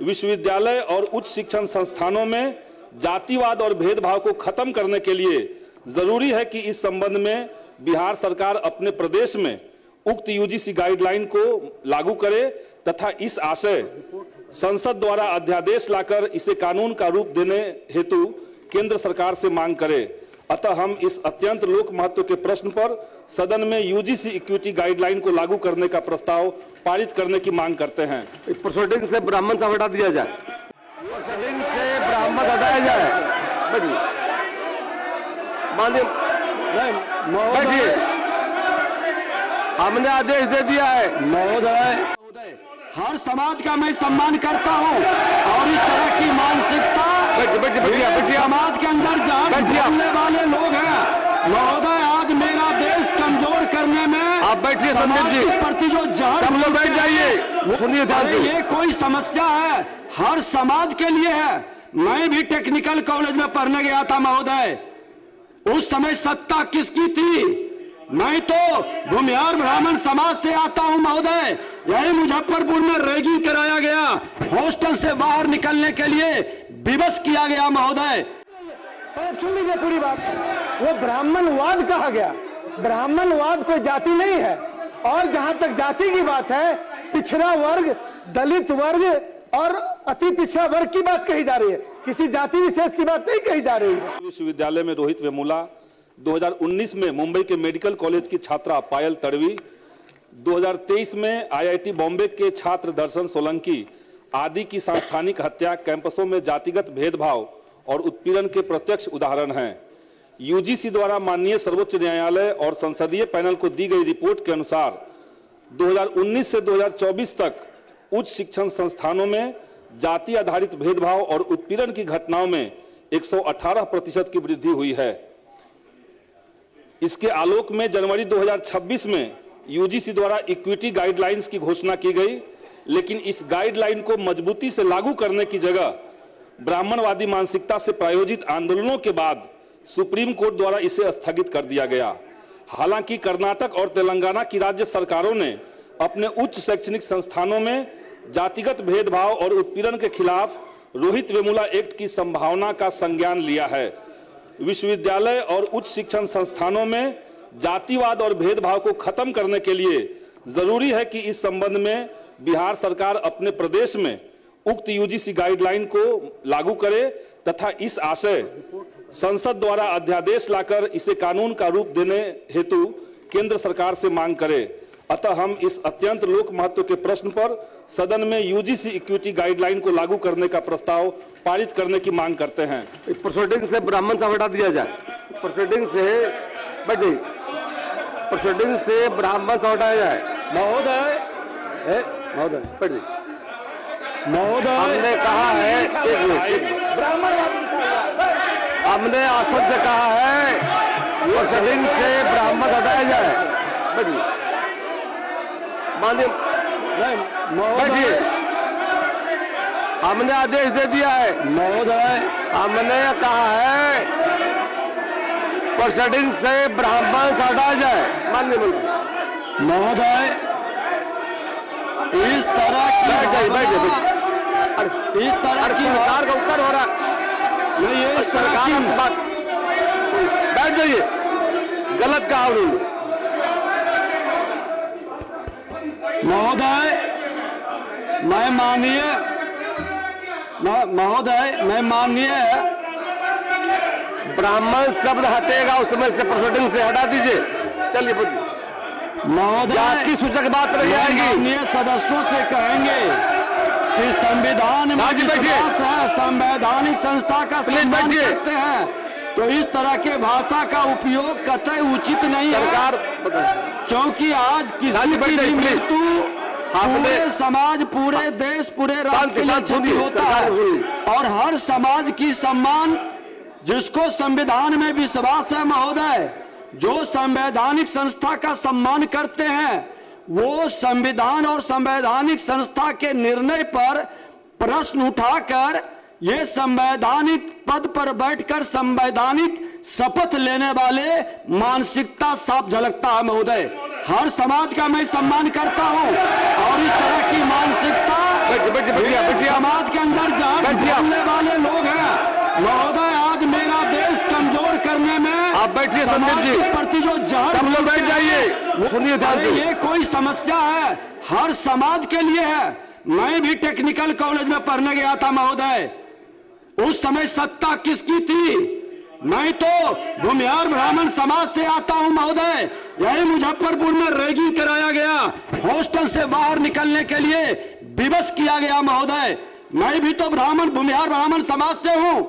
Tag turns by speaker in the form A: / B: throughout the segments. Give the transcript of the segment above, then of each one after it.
A: विश्वविद्यालय और उच्च शिक्षण संस्थानों में जातिवाद और भेदभाव को खत्म करने के लिए जरूरी है कि इस संबंध में बिहार सरकार अपने प्रदेश में उक्त यूजीसी गाइडलाइन को लागू करे तथा इस आशय संसद द्वारा अध्यादेश लाकर इसे कानून का रूप देने हेतु केंद्र सरकार से मांग करे। अतः हम इस अत्यंत लोक महत्व के प्रश्न पर सदन में यूजीसी इक्विटी गाइडलाइन को लागू करने का प्रस्ताव पारित करने की मांग करते हैं।
B: प्रोसीडिंग से ब्राह्मण से हटा दिया जाए, प्रोसीडिंग से ब्राह्मण हटाया जाए। हमने आदेश दे दिया है।
C: महोदय, हर समाज का मैं सम्मान करता हूं और इस तरह की मानसिकता समाज के अंदर जहाँ बोलने वाले लोग हैं महोदय, आज मेरा देश कमजोर करने में
B: आप बैठिए
C: समाज के प्रति जो जहर,
B: सब लोग बैठ जाइए, सुनिए ध्यान से।
C: ये कोई समस्या है, हर समाज के लिए है। मैं भी टेक्निकल कॉलेज में पढ़ने गया था महोदय, उस समय सत्ता किसकी थी? मैं तो भूमिहार ब्राह्मण समाज से आता हूं महोदय। यही मुजफ्फरपुर में रैगिंग कराया गया, हॉस्टल से बाहर निकलने के लिए विवश किया गया महोदय।
D: सुन लीजिए पूरी बात, वो ब्राह्मणवाद कहा गया। ब्राह्मणवाद कोई जाति नहीं है। और जहां तक जाति की बात है, पिछड़ा वर्ग, दलित वर्ग और अति पिछड़ा वर्ग की बात कही जा रही है, किसी जाति विशेष की बात नहीं कही जा रही है।
A: विश्वविद्यालय में रोहित वेमुला, 2019 में मुंबई के मेडिकल कॉलेज की छात्रा पायल तड़वी, 2023 में आईआईटी बॉम्बे के छात्र दर्शन सोलंकी आदि की सांस्थानिक हत्या कैंपसों में जातिगत भेदभाव और उत्पीड़न के प्रत्यक्ष उदाहरण हैं। यूजीसी द्वारा माननीय सर्वोच्च न्यायालय और संसदीय पैनल को दी गई रिपोर्ट के अनुसार 2019 से 2024 तक उच्च शिक्षण संस्थानों में जाति आधारित भेदभाव और उत्पीड़न की घटनाओं में 118% की वृद्धि हुई है। इसके आलोक में जनवरी 2026 में यूजीसी द्वारा इक्विटी गाइडलाइंस की घोषणा की गई, लेकिन इस गाइडलाइन को मजबूती से लागू करने की जगह ब्राह्मणवादी मानसिकता से प्रायोजित आंदोलनों के बाद सुप्रीम कोर्ट द्वारा इसे स्थगित कर दिया गया। हालांकि कर्नाटक और तेलंगाना की राज्य सरकारों ने अपने उच्च शैक्षणिक संस्थानों में जातिगत भेदभाव और उत्पीड़न के खिलाफ रोहित वेमुला एक्ट की संभावना का संज्ञान लिया है। विश्वविद्यालय और उच्च शिक्षण संस्थानों में जातिवाद और भेदभाव को खत्म करने के लिए जरूरी है कि इस संबंध में बिहार सरकार अपने प्रदेश में उक्त यूजीसी गाइडलाइन को लागू करे तथा इस आशय संसद द्वारा अध्यादेश लाकर इसे कानून का रूप देने हेतु केंद्र सरकार से मांग करे। अतः हम इस अत्यंत लोक महत्व के प्रश्न पर सदन में यूजीसी इक्विटी गाइडलाइन को लागू करने का प्रस्ताव पारित करने की मांग करते हैं।
B: प्रोसीडिंग से ब्राह्मण से हटा दिया जाए, प्रोसीडिंग से बैठिए, प्रोसीडिंग से ब्राह्मण से हटाया जाए।
C: महोदय,
B: बैठिए।
C: महोदय,
B: हमने कहा है, हमने आखिर से कहा है प्रोसीडिंग से ब्राह्मण हटाया जाए। बैठिए, बैठिए, हमने आदेश दे दिया है।
C: महोदय,
B: हमने कहा है प्रोसीडिंग से ब्राह्मण से हटाया जाए। माननीय मंत्री
C: महोदय, इस तरह की इस तरह की
B: सरकार का उत्तर हो रहा
C: नहीं, ये
B: सरकार की बात। बैठ जाइए, गलत कहा उन्होंने।
C: महोदय, मैं माननीय
B: ब्राह्मण शब्द हटेगा उसमें से प्रोसीडिंग से हटा दीजिए। चलिए
C: महोदय,
B: जाति सूचक बात रह जाएगी।
C: माननीय सदस्यों से कहेंगे कि संविधान में विश्वास है, संवैधानिक संस्था का सम्मान करते हैं, तो इस तरह के भाषा का उपयोग कतई उचित नहीं है, क्योंकि आज किसी की भी मृत्यु पूरे समाज, पूरे देश, पूरे राष्ट्र के लिए क्षति होता है। और हर समाज की सम्मान, जिसको संविधान में विश्वास है महोदय, जो संवैधानिक संस्था का सम्मान करते हैं, वो संविधान और संवैधानिक संस्था के निर्णय पर प्रश्न उठाकर ये संवैधानिक पद पर बैठकर संवैधानिक शपथ लेने वाले मानसिकता साफ झलकता है महोदय। हर समाज का मैं सम्मान करता हूं और इस तरह की मानसिकता ये समाज के अंदर जाट बोलने वाले लोग हैं महोदय। आज मेरा देश कमजोर करने में
B: आप बैठिए संदीप
C: समाज
B: जी,
C: के प्रति जो जाट
B: सब लोग बैठ जाइए, सुनिए ध्यान
C: अरे
B: से।
C: ये कोई समस्या है, हर समाज के लिए है। मैं भी टेक्निकल कॉलेज में पढ़ने गया था महोदय, उस समय सत्ता किसकी थी? मैं तो भूमिहार ब्राह्मण समाज से आता हूं महोदय। यही मुजफ्फरपुर में रैगिंग कराया गया, हॉस्टल से बाहर निकलने के लिए विवश किया गया महोदय। मैं भी तो भूमिहार ब्राह्मण समाज से हूं।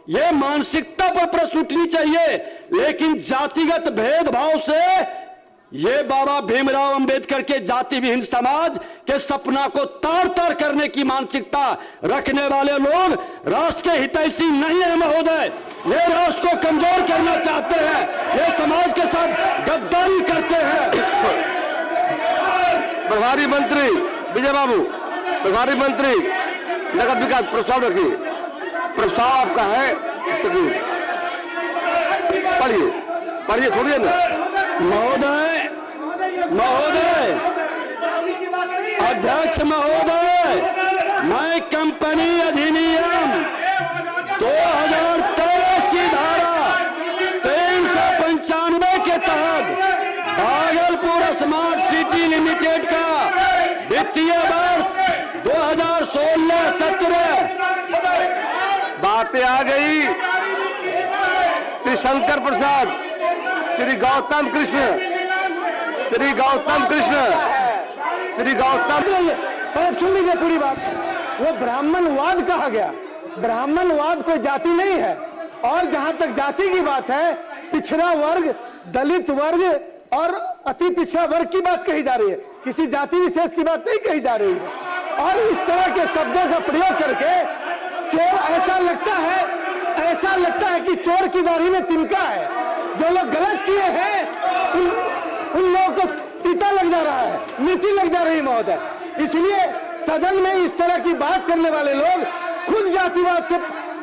C: ये मानसिकता पर प्रश्न उठनी चाहिए, लेकिन जातिगत भेदभाव से ये बाबा भीमराव अंबेडकर के जाति विहीन समाज के सपना को तार तार करने की मानसिकता रखने वाले लोग राष्ट्र के हितैषी नहीं है महोदय। ये राष्ट्र को कमजोर करना चाहते हैं, ये समाज के साथ गद्दारी करते हैं।
B: प्रभारी मंत्री विजय बाबू, प्रभारी मंत्री नगद विकास, प्रस्ताव रखिए। प्रस्ताव आपका है, पढ़िए पढ़िए, छोड़िए ना
C: महोदय, महोदय, अध्यक्ष महोदय, मैं कंपनी अधिनियम 2023 की धारा 395 के तहत भागलपुर स्मार्ट सिटी लिमिटेड का वित्तीय वर्ष 2016-17
B: बातें आ गई। श्री शंकर प्रसाद, श्री गौतम कृष्ण, श्री गौतम कृष्ण, श्री गौतम।
D: आप सुन लीजिए पूरी बात। वो ब्राह्मणवाद कहा गया, ब्राह्मणवाद कोई जाति नहीं है। और जहां तक जाति की बात है, पिछड़ा वर्ग, दलित वर्ग और अति पिछड़ा वर्ग की बात कही जा रही है, किसी जाति विशेष की बात नहीं कही जा रही है। और इस तरह के शब्दों का प्रयोग करके चोर, ऐसा लगता है कि चोर की दाढ़ी में तिनका है। जो लोग गलत किए हैं उन लोगों को तीता लग जा रहा है, नीची लग जा रही है महोदय। इसलिए सदन में इस तरह की बात करने वाले लोग खुद जातिवाद से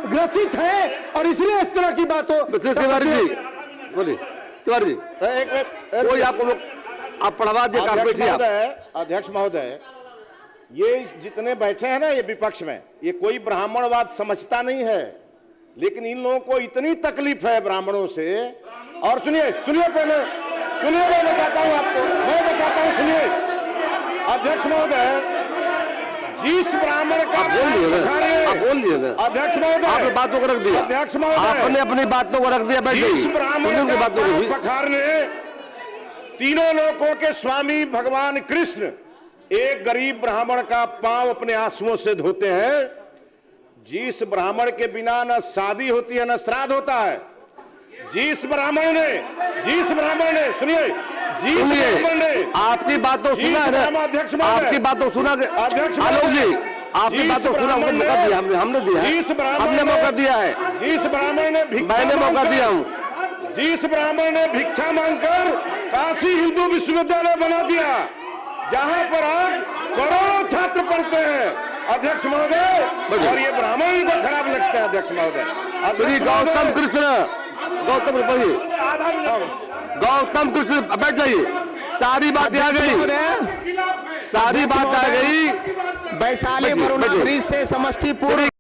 D: ग्रसित हैं और इसलिए इस तरह की बातों।
B: तिवारी जी बोलिए, तिवारी जी कोई आपको लोग आप पढ़वा दिए।
E: अध्यक्ष महोदय, ये जितने बैठे हैं ना ये विपक्ष में, ये कोई ब्राह्मणवाद समझता नहीं है, लेकिन इन लोगों को इतनी तकलीफ है ब्राह्मणों से। और सुनिए पहले मैं बताता हूं आपको, सुनिए। अध्यक्ष महोदय, जिस ब्राह्मण का
B: बोल दिए
E: अध्यक्ष महोदय,
B: आपने बातों को रख दिया,
E: अध्यक्ष महोदय,
B: आपने अपनी बातों को रख दिया।
E: जिस ब्राह्मण का पांव पखारने तीनों लोगों के स्वामी भगवान कृष्ण एक गरीब ब्राह्मण का पांव अपने आंसुओं से धोते हैं। जिस ब्राह्मण के बिना न शादी होती है न श्राद्ध होता है, जिस ब्राह्मण ने सुनिए, जिस ब्राह्मण ने
B: आपकी बातों सुना है,
E: अध्यक्ष
B: आपकी बातों सुना,
E: अध्यक्ष
B: आलोक जी आपकी बातों सुना, मौका दिया हमने दिया है, हमने मौका दिया है।
E: जिस ब्राह्मण ने
B: मैंने मौका दिया हूँ,
E: जिस ब्राह्मण ने भिक्षा मांगकर काशी हिंदू विश्वविद्यालय बना दिया, जहां पर आज करोड़ों छात्र पढ़ते हैं अध्यक्ष महोदय, और ये ब्राह्मण को खराब लगता है अध्यक्ष महोदय।
B: श्री गौतम कृष्ण, गौतम कृष्ण बैठ जाइए। सारी बातें आ गई, सारी बात आ गई।
F: वैशाली वरुणा ब्रिज से समस्तीपुर